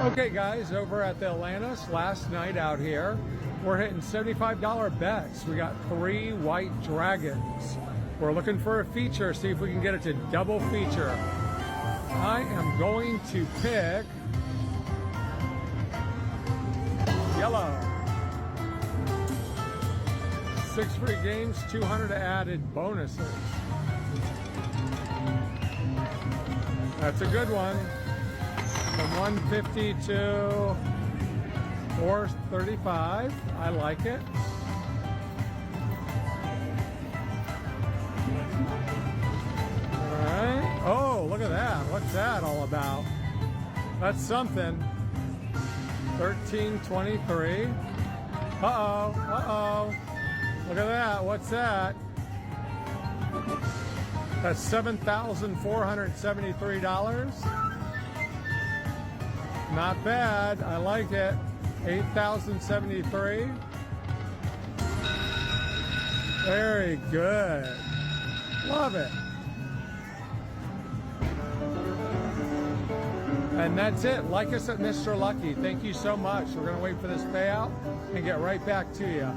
Okay guys, over at the Atlantis last night out here, we're hitting $75 bets. We got 3 white dragons. We're looking for a feature, see if we can get it to double feature. I am going to pick yellow. 6 free games, 200 added bonuses. That's a good one. From 150 to 435. I like it. All right. Oh, look at that. What's that all about? That's something. 1323. Uh-oh. Uh-oh. Look at that. What's that? That's $7,473. Not bad. I like it. 8,073. Very good. Love it. And that's it. Like us at Mr. Lucky. Thank you so much. We're going to wait for this payout and get right back to you.